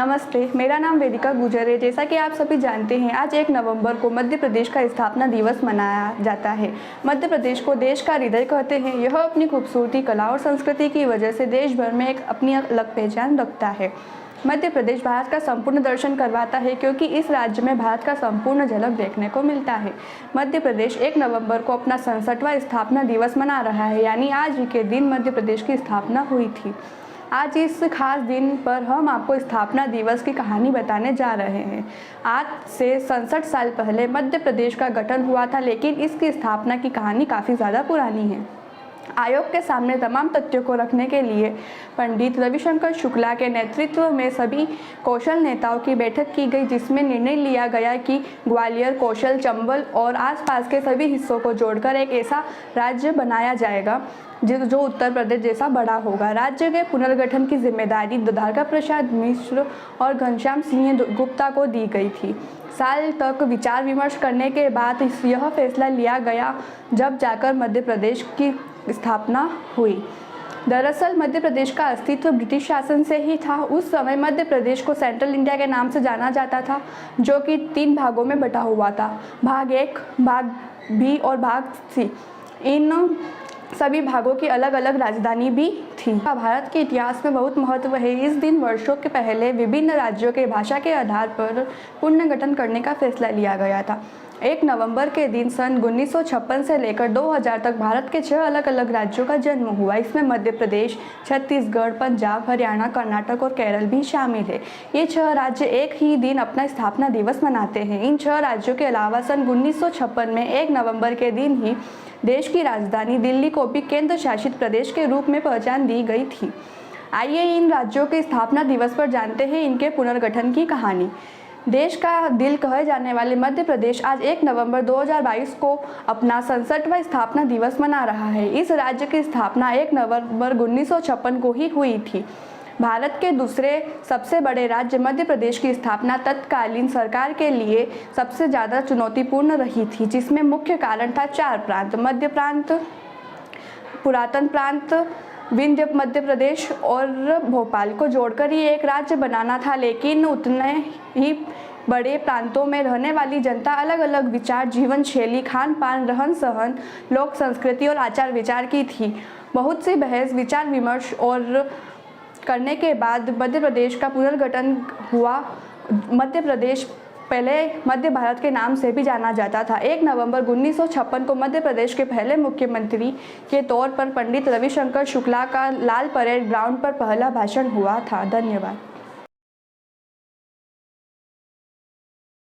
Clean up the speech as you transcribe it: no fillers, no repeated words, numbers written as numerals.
नमस्ते, मेरा नाम वेदिका गुजर है। जैसा कि आप सभी जानते हैं, आज 1 नवंबर को मध्य प्रदेश का स्थापना दिवस मनाया जाता है। मध्य प्रदेश को देश का हृदय कहते हैं। यह अपनी खूबसूरती, कला और संस्कृति की वजह से देश भर में एक अपनी अलग पहचान रखता है। मध्य प्रदेश भारत का संपूर्ण दर्शन करवाता है, क्योंकि इस राज्य में भारत का संपूर्ण झलक देखने को मिलता है। मध्य प्रदेश 1 नवंबर को अपना 67वां स्थापना दिवस मना रहा है, यानी आज ही के दिन मध्य प्रदेश की स्थापना हुई थी। आज इस खास दिन पर हम आपको स्थापना दिवस की कहानी बताने जा रहे हैं। आज से 67 साल पहले मध्य प्रदेश का गठन हुआ था, लेकिन इसकी स्थापना की कहानी काफ़ी ज़्यादा पुरानी है। आयोग के सामने तमाम तथ्यों को रखने के लिए पंडित रविशंकर शुक्ला के नेतृत्व में सभी कौशल नेताओं की बैठक की गई, जिसमें निर्णय लिया गया कि ग्वालियर, कौशल, चंबल और आसपास के सभी हिस्सों को जोड़कर एक ऐसा राज्य बनाया जाएगा जो उत्तर प्रदेश जैसा बड़ा होगा। राज्य के पुनर्गठन की जिम्मेदारी द्वारका प्रसाद मिश्र और घनश्याम सिंह गुप्ता को दी गई थी। साल तक विचार विमर्श करने के बाद यह फैसला लिया गया, जब जाकर मध्य प्रदेश की स्थापना हुई। दरअसल मध्य प्रदेश का अस्तित्व ब्रिटिश शासन से ही था। उस समय मध्य प्रदेश को सेंट्रल इंडिया के नाम से जाना जाता था, जो कि 3 भागों में बटा हुआ था, भाग 1, भाग बी और भाग सी। इन सभी भागों की अलग अलग राजधानी भी थी। भारत के इतिहास में बहुत महत्व है। इस दिन वर्षों के पहले विभिन्न राज्यों के भाषा के आधार पर पुनर्गठन करने का फैसला लिया गया था। 1 नवंबर के दिन सन 1956 से लेकर 2000 तक भारत के 6 अलग अलग राज्यों का जन्म हुआ। इसमें मध्य प्रदेश, छत्तीसगढ़, पंजाब, हरियाणा, कर्नाटक और केरल भी शामिल है। ये 6 राज्य एक ही दिन अपना स्थापना दिवस मनाते हैं। इन 6 राज्यों के अलावा सन 1956 में 1 नवंबर के दिन ही देश की राजधानी दिल्ली को भी केंद्र शासित प्रदेश के रूप में पहचान दी गई थी। आइए इन राज्यों के स्थापना दिवस पर जानते हैं इनके पुनर्गठन की कहानी। देश का दिल कहे जाने वाले मध्य प्रदेश आज 1 नवंबर 2022 को अपना 67वां स्थापना दिवस मना रहा है। इस राज्य की स्थापना 1 नवंबर 1956 को ही हुई थी। भारत के दूसरे सबसे बड़े राज्य मध्य प्रदेश की स्थापना तत्कालीन सरकार के लिए सबसे ज़्यादा चुनौतीपूर्ण रही थी, जिसमें मुख्य कारण था 4 प्रांत: मध्य प्रांत, पुरातन प्रांत, विंध्य मध्य प्रदेश और भोपाल को जोड़कर ही एक राज्य बनाना था। लेकिन उतने ही बड़े प्रांतों में रहने वाली जनता अलग अलग विचार, जीवन शैली, खान पान, रहन सहन, लोक संस्कृति और आचार विचार की थी। बहुत सी बहस, विचार विमर्श और करने के बाद मध्य प्रदेश का पुनर्गठन हुआ। मध्य प्रदेश पहले मध्य भारत के नाम से भी जाना जाता था। 1 नवंबर 1956 को मध्य प्रदेश के पहले मुख्यमंत्री के तौर पर पंडित रविशंकर शुक्ला का लाल परेड ग्राउंड पर पहला भाषण हुआ था। धन्यवाद।